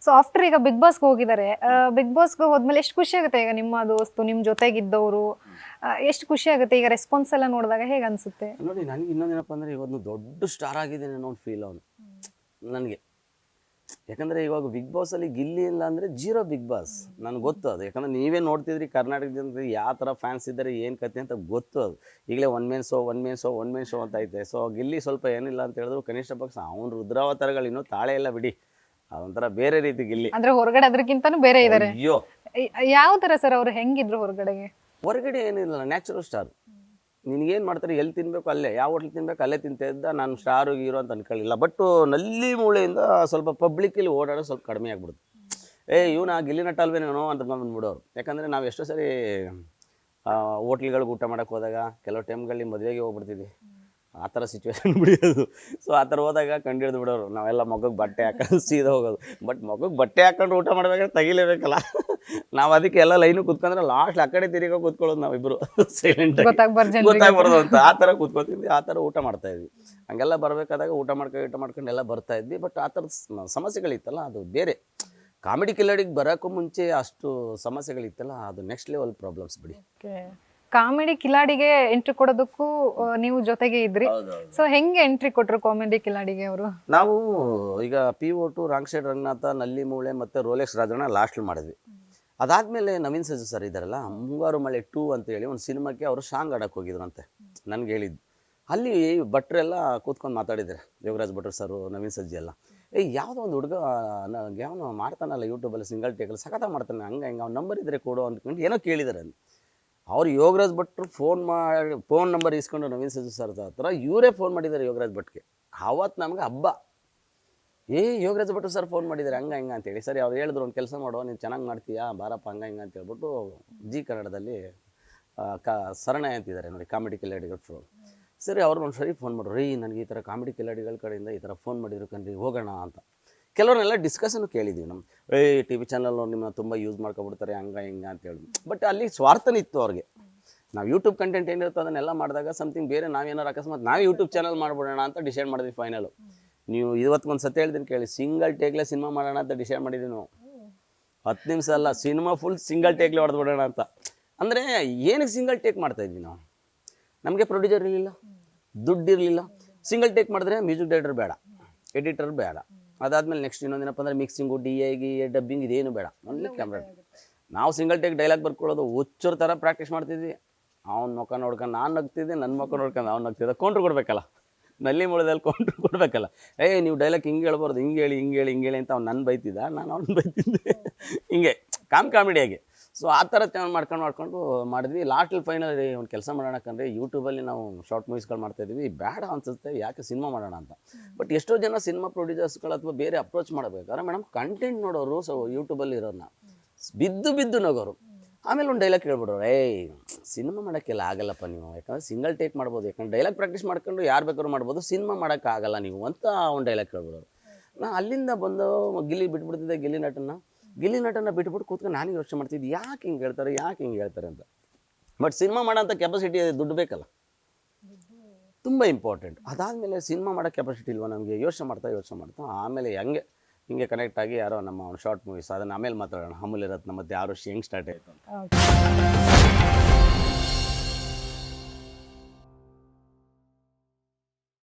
So after ಈಗ big ಬಾಸ್ಗೆ ಹೋಗಿದ್ದಾರೆ. Big ಬಾಸ್ಗೆ ಹೋದ್ಮೇಲೆ ಎಷ್ಟು ಖುಷಿ ಆಗುತ್ತೆ ಈಗ ನಿಮ್ಮ ದೋಸ್ತು ನಿಮ್ಮ ಜೊತೆಗಿದ್ದವರು ಎಷ್ಟು ಖುಷಿ ಆಗುತ್ತೆ ಈಗ ರೆಸ್ಪಾನ್ಸ್ ಎಲ್ಲ ನೋಡಿದಾಗ ಹೇಗೆ ಅನ್ಸುತ್ತೆ? ನೋಡಿ ನನಗೆ ಇನ್ನೊಂದೇನಪ್ಪ ಅಂದರೆ ಇವತ್ತು ದೊಡ್ಡ ಸ್ಟಾರ್ ಆಗಿದ್ದೇನೆ ಅನ್ನೋ ಒಂದು ಫೀಲ್ ಅವನು ನನಗೆ. ಯಾಕಂದರೆ ಇವಾಗ ಬಿಗ್ ಬಾಸಲ್ಲಿ ಗಿಲ್ಲಿ ಇಲ್ಲ ಅಂದರೆ ಜೀರೋ ಬಿಗ್ ಬಾಸ್ ನನಗೆ ಗೊತ್ತು ಅದು. ಯಾಕಂದರೆ ನೀವೇ ನೋಡ್ತಿದ್ರಿ ಕರ್ನಾಟಕದಿಂದ ಯಾವ ಥರ ಫ್ಯಾನ್ಸ್ ಇದ್ದಾರೆ ಏನು ಕತೆ ಅಂತ ಗೊತ್ತು ಅದು. ಈಗಲೇ ಒನ್ ಮೇನ್ ಶೋ ಅಂತ ಐತೆ. ಸೊ ಗಿಲ್ಲಿ ಸ್ವಲ್ಪ ಏನಿಲ್ಲ ಅಂತ ಹೇಳಿದ್ರು ಕನಿಷ್ಠ ಪಕ್ಷ ಅವ್ನು ರುದ್ರಾವತಾರಗಳು ಇನ್ನೂ ತಾಳೆ ಎಲ್ಲ ಬಿಡಿ, ಅದೊಂಥರ ಬೇರೆ ರೀತಿ ಗಿಲ್ಲಿ. ಅಂದ್ರೆ ಹೊರಗಡೆ ಅದಕ್ಕಿಂತನೂ ಬೇರೆ ಇದ್ದಾರೆ. ಅಯ್ಯೋ ಯಾವ ತರ ಸರ್ ಅವ್ರು ಹೆಂಗಿದ್ರು ಹೊರಗಡೆಗೆ? ಹೊರಗಡೆ ಏನಿಲ್ಲ, ನ್ಯಾಚುರಲ್ ಸ್ಟಾರ್. ನಿನಗೇನು ಮಾಡ್ತಾರೆ, ಎಲ್ಲಿ ತಿನ್ನಬೇಕು ಅಲ್ಲೇ, ಯಾವ ಹೋಟ್ಲ್ ತಿನ್ಬೇಕು ಅಲ್ಲೇ ತಿಂತ ಇದ್ದ. ನಾನು ಸ್ಟಾರು ಗೀರೋ ಅಂತ ಅನ್ಕೊಳ್ಳಿಲ್ಲ. ಬಟ್ ನಲ್ಲಿ ಮೂಳೆಯಿಂದ ಸ್ವಲ್ಪ ಪಬ್ಲಿಕ್ಕಲ್ಲಿ ಓಡಾಡೋ ಸ್ವಲ್ಪ ಕಡಿಮೆ ಆಗ್ಬಿಡುತ್ತೆ. ಇವನು ಆ ಗಿಲ್ಲಿ ನಟ ಅಲ್ವೇನೋ ಅಂತ ಬಂದ್ಬಿಡೋರು. ಯಾಕಂದರೆ ನಾವು ಎಷ್ಟೋ ಸರಿ ಹೋಟ್ಲ್ಗಳಿಗೆ ಊಟ ಮಾಡೋಕ್ಕೆ ಹೋದಾಗ ಕೆಲವು ಟೈಮ್ಗಳಲ್ಲಿ ಮದುವೆಗೆ ಹೋಗ್ಬಿಡ್ತಿದ್ವಿ, ಆ ಥರ ಸಿಚುವೇಶನ್ ಬಿಡೋದು. ಸೊ ಆ ಥರ ಹೋದಾಗ ಕಂಡು ಹಿಡಿದು ಬಿಡೋರು. ನಾವೆಲ್ಲ ಮಗಕ್ಕೆ ಬಟ್ಟೆ ಹಾಕೊಂಡು ಸೀದಾ ಹೋಗೋದು. ಬಟ್ ಮಗಕ್ಕೆ ಬಟ್ಟೆ ಹಾಕೊಂಡು ಊಟ ಮಾಡ್ಬೇಕಾದ್ರೆ ತೆಗಿಲೇಬೇಕಲ್ಲ. ನಾವು ಅದಕ್ಕೆ ಎಲ್ಲ ಲೈನು ಕೂತ್ಕೊಂಡ್ರೆ ಲಾಸ್ಟ್ ಆ ಕಡೆ ತಿರುಗೋ ಕೂತ್ಕೊಳ್ಳೋದು ನಾವಿಬ್ಬರು ಸೈಲೆಂಟ್ ಗೊತ್ತಾಗ್ಬಾರ್ದು ಅಂತ. ಆ ಥರ ಕೂತ್ಕೊತಿದ್ವಿ, ಆ ಥರ ಊಟ ಮಾಡ್ತಾಯಿದ್ವಿ. ಹಂಗೆಲ್ಲ ಬರಬೇಕಾದಾಗ ಊಟ ಮಾಡ್ಕೊಂಡು ಎಲ್ಲ ಬರ್ತಾಯಿದ್ವಿ. ಬಟ್ ಆ ಥರದ ಸಮಸ್ಯೆಗಳಿತ್ತಲ್ಲ ಅದು ಬೇರೆ. ಕಾಮಿಡಿ ಕಿಲಾಡಿಗೆ ಬರೋಕ್ಕೂ ಮುಂಚೆ ಅಷ್ಟು ಸಮಸ್ಯೆಗಳಿತ್ತಲ್ಲ, ಅದು ನೆಕ್ಸ್ಟ್ ಲೆವೆಲ್ ಪ್ರಾಬ್ಲಮ್ಸ್ ಬಿಡಿ. ಕಾಮಿಡಿ ಕಿಲಾಡಿಗೆ ಎಂಟ್ರಿ ಕೊಡೋದಕ್ಕೂ ನೀವು ಜೊತೆಗೆ ಇದ್ರಿ. ಸೊ ಹೆಂಗೆ ಎಂಟ್ರಿ ಕೊಟ್ರು ಕಾಮಿಡಿ ಕಿಲಾಡಿಗೆ ಅವರು? ನಾವು ಈಗ PO2 ರಾಂಗ್ ಸೈಡ್ ರಂಗನಾಥ, ನಲ್ಲಿ ಮೂಳೆ ಮತ್ತು ರೋಲೆಕ್ಸ್ ರಾಜಣ್ಣ ಲಾಸ್ಟಲ್ಲಿ ಮಾಡಿದ್ವಿ. ಅದಾದಮೇಲೆ ನವೀನ್ ಸಜ್ಜು ಸರ್ ಇದ್ದಾರಲ್ಲ, ಮುಂಗಾರು ಮಳೆ 2 ಅಂತೇಳಿ ಒಂದು ಸಿನಿಮಾಕ್ಕೆ ಅವರು ಸಾಂಗ್ ಆಡೋಕ್ಕೆ ಹೋಗಿದ್ರಂತೆ. ನನಗೆ ಹೇಳಿದ್ದು ಅಲ್ಲಿ ಭಟ್ರೆಲ್ಲ ಕೂತ್ಕೊಂಡು ಮಾತಾಡಿದ್ದಾರೆ, ಯೋಗರಾಜ್ ಭಟ್ರು ಸರು, ನವೀನ್ ಸಜ್ಜಿ ಎಲ್ಲ. ಯಾವುದೋ ಒಂದು ಹುಡುಗ ಯಾವನೋ ಮಾಡ್ತಾನಲ್ಲ ಯೂಟ್ಯೂಬಲ್ಲಿ ಸಿಂಗಲ್ ಟೇಕಲ್ಲಿ ಸಖತ್ತಾಗಿ ಮಾಡ್ತಾನೆ, ಹಂಗೆ ಅವ್ನ ನಂಬರ್ ಇದ್ದರೆ ಕೊಡು ಅಂದ್ಕೊಂಡು ಏನೋ ಕೇಳಿದ್ದಾರೆ ಅಂತ. ಅವ್ರು ಯೋಗರಾಜ್ ಭಟ್ರು ಫೋನ್ ನಂಬರ್ ಇಸ್ಕೊಂಡು ನವೀನ್ ಸಜ್ಜು ಸರ್ ಹತ್ರ ಇವರೇ ಫೋನ್ ಮಾಡಿದ್ದಾರೆ ಯೋಗರಾಜ್ ಭಟ್ಗೆ. ಆವತ್ತು ನಮಗೆ ಹಬ್ಬ. ಯೋಗರಾಜ್ ಭಟ್ರು ಸರ್ ಫೋನ್ ಮಾಡಿದ್ದಾರೆ ಹಂಗೆ ಅಂತೇಳಿ. ಸರಿ ಅವ್ರು ಹೇಳಿದ್ರು, ಒಂದು ಕೆಲಸ ಮಾಡುವ, ನೀನು ಚೆನ್ನಾಗಿ ಮಾಡ್ತೀಯಾ ಬಾರಪ್ಪ ಹಂಗೆ ಅಂತ ಹೇಳ್ಬಿಟ್ಟು ಜಿ ಕನ್ನಡದಲ್ಲಿ ಸರಣೆ ಅಂತಿದ್ದಾರೆ ನೋಡಿ, ಕಾಮಿಡಿ ಕಿಲಾಡಿಗಳು ಫೋನ್. ಸರಿ ಅವ್ರು ಒಂದು ಸರಿ ಫೋನ್ ಮಾಡ್ರು, ನನಗೆ ಈ ಥರ ಕಾಮಿಡಿ ಕಿಲಾಡಿಗಳ ಕಡೆಯಿಂದ ಈ ಥರ ಫೋನ್ ಮಾಡಿದ್ರು ಕಣ್ರಿ, ಹೋಗೋಣ ಅಂತ. ಕೆಲವ್ರನ್ನೆಲ್ಲ ಡಿಸ್ಕಷನ್ ಕೇಳಿದ್ದೀವಿ. ನಮ್ಮ TV ಚಾನಲ್ ನಿಮ್ಮನ್ನ ತುಂಬ ಯೂಸ್ ಮಾಡ್ಕೊಬಿಡ್ತಾರೆ ಹಂಗೆ ಅಂತ ಹೇಳಿ. ಬಟ್ ಅಲ್ಲಿ ಸ್ವಾರ್ಥನಿತ್ತು ಅವ್ರಿಗೆ. ನಾವು ಯೂಟ್ಯೂಬ್ ಕಂಟೆಂಟ್ ಏನಿರುತ್ತೋ ಅದನ್ನೆಲ್ಲ ಮಾಡಿದಾಗ ಸಮಥಿಂಗ್ ಬೇರೆ ನಾವೇನಾರು ಅಕಸ್ಮಾತ್ ನಾವೇ ಯೂಟ್ಯೂಬ್ ಚಾನಲ್ ಮಾಡ್ಬಿಡೋಣ ಅಂತ ಡಿಸೈಡ್ ಮಾಡಿದ್ವಿ ಫೈನಲು. ನೀವು ಇವತ್ತೊಂದು ಸತಿ ಹೇಳ್ತೀನಿ ಕೇಳಿ, ಸಿಂಗಲ್ ಟೇಕ್ಲೆ ಸಿನಿಮಾ ಮಾಡೋಣ ಅಂತ ಡಿಸೈಡ್ ಮಾಡಿದ್ವಿ ನಾವು. 10 ನಿಮಿಷ ಅಲ್ಲ, ಸಿನಿಮಾ ಫುಲ್ ಸಿಂಗಲ್ ಟೇಕ್ಲೆ ಹೊಡೆದ್ಬಿಡೋಣ ಅಂತ. ಅಂದರೆ ಏನಕ್ಕೆ ಸಿಂಗಲ್ ಟೇಕ್ ಮಾಡ್ತಾಯಿದ್ವಿ ನಾವು? ನಮಗೆ ಪ್ರೊಡ್ಯೂಸರ್ ಇರಲಿಲ್ಲ, ದುಡ್ಡು ಇರಲಿಲ್ಲ. ಸಿಂಗಲ್ ಟೇಕ್ ಮಾಡಿದ್ರೆ ಮ್ಯೂಸಿಕ್ ಡೈರೆಕ್ಟರ್ ಬೇಡ, ಎಡಿಟರ್ ಬೇಡ. ಅದಾದಮೇಲೆ ನೆಕ್ಸ್ಟ್ ಇನ್ನೊಂದೇನಪ್ಪ ಅಂದರೆ ಮಿಕ್ಸಿಂಗು, DI ಡಬ್ಬಿಂಗ್ ಇದೇನು ಬೇಡ, ಓನ್ಲಿ ಕ್ಯಾಮ್ರಾ. ನಾವು ಸಿಂಗಲ್ ಟೇಕ್ ಡೈಲಾಗ್ ಬರ್ಕೊಳ್ಳೋದು ಹುಚ್ಚರ ಥರ ಪ್ರಾಕ್ಟೀಸ್ ಮಾಡ್ತಿದ್ವಿ. ಅವ್ನ ಮುಖ ನೋಡ್ಕೊಂಡು ನಾನು ನಗ್ತಿದ್ದೆ, ನನ್ನ ಮುಖ ನೋಡ್ಕೊಂಡು ಅವ್ನು ನಗ್ತಿದ್ದೆ. ಕೌಂಟ್ರ್ ಕೊಡಬೇಕಲ್ಲ, ನಲ್ಲಿ ಮುಳದಲ್ಲಿ ಕೌಂಟ್ರ್ ಕೊಡಬೇಕಲ್ಲ. ನೀವು ಡೈಲಾಗ್ ಹಿಂಗೆ ಹೇಳ್ಬಾರ್ದು, ಹಿಂಗೆ ಹೇಳಿ ಅಂತ ಅವ್ನು ನನ್ನ ಬೈತಿದ್ದ, ನಾನು ಅವ್ನು ಬೈತಿದ್ದೆ. ಹಿಂಗೆ ಕಾಮಿಡಿಯಾಗಿ. ಸೊ ಆ ಥರ ಚೆನ್ನಾಗಿ ಮಾಡ್ಕೊಂಡು ಮಾಡಿದ್ವಿ. ಲಾಸ್ಟಲ್ಲಿ ಫೈನಲ್ ಒಂದು ಕೆಲಸ ಮಾಡೋಣ ಕಂಡ್ರೆ, ಯೂಟ್ಯೂಬಲ್ಲಿ ನಾವು ಶಾರ್ಟ್ ಮೂವೀಸ್ಗಳು ಮಾಡ್ತಾಯಿದ್ವಿ, ಬೇಡ ಅನಿಸುತ್ತೆ, ಯಾಕೆ ಸಿನಿಮಾ ಮಾಡೋಣ ಅಂತ. ಬಟ್ ಎಷ್ಟೋ ಜನ ಸಿನಿಮಾ ಪ್ರೊಡ್ಯೂಸರ್ಸ್ಗಳು ಅಥವಾ ಬೇರೆ ಅಪ್ರೋಚ್ ಮಾಡಬೇಕಾದ್ರೆ ಮೇಡಮ್ ಕಂಟೆಂಟ್ ನೋಡೋರು ಸೊ ಯೂಟ್ಯೂಬಲ್ಲಿ ಇರೋರನ್ನ ಬಿದ್ದು ನಗೋರು. ಆಮೇಲೆ ಒಂದು ಡೈಲಾಗ್ ಕೇಳ್ಬಿಡೋರು, ಸಿನಿಮಾ ಮಾಡೋಕ್ಕೆಲ್ಲ ಆಗಲ್ಲಪ್ಪ ನೀವು, ಯಾಕಂದರೆ ಸಿಂಗಲ್ ಟೇಕ್ ಮಾಡ್ಬೋದು, ಯಾಕಂದ್ರೆ ಡೈಲಾಗ್ ಪ್ರಾಕ್ಟೀಸ್ ಮಾಡ್ಕೊಂಡು ಯಾರು ಬೇಕಾದ್ರೂ ಮಾಡ್ಬೋದು, ಸಿನಿಮಾ ಮಾಡೋಕ್ಕಾಗಲ್ಲ ನೀವು ಅಂತ ಒಂದು ಡೈಲಾಗ್ ಕೇಳ್ಬಿಡೋರು. ನಾನು ಅಲ್ಲಿಂದ ಬಂದು ಗಿಲ್ಲಿ ಬಿಟ್ಬಿಡ್ತಿದ್ದೆ. ಗಿಲ್ಲಿ ನಟನ ಬಿಟ್ಬಿಟ್ಟು ಕೂತ್ಕೊಂಡು ನಾನು ಯೋಚನೆ ಮಾಡ್ತಿದ್ದೆ, ಯಾಕೆ ಹಿಂಗೆ ಹೇಳ್ತಾರೆ ಅಂತ. ಬಟ್ ಸಿನಿಮಾ ಮಾಡೋಂಥ ಕೆಪಾಸಿಟಿ ದುಡ್ಡು ಬೇಕಲ್ಲ, ತುಂಬ ಇಂಪಾರ್ಟೆಂಟ್. ಅದಾದಮೇಲೆ ಸಿನಿಮಾ ಮಾಡೋ ಕೆಪಾಸಿಟಿ ಇಲ್ವಾ ನಮಗೆ, ಯೋಚನೆ ಮಾಡ್ತಾ ಆಮೇಲೆ ಹಿಂಗೆ ಕನೆಕ್ಟ್ ಆಗಿ ಯಾರೋ ನಮ್ಮ ಶಾರ್ಟ್ ಮೂವೀಸ್, ಅದನ್ನು ಆಮೇಲೆ ಮಾತಾಡೋಣ. ಅಮೂಲ್ಯ ರತ್ನ ಮತ್ತು ಆರುಷಿ ಹೆಂಗೆ ಸ್ಟಾರ್ಟ್ ಆಯಿತು ಅಂತ.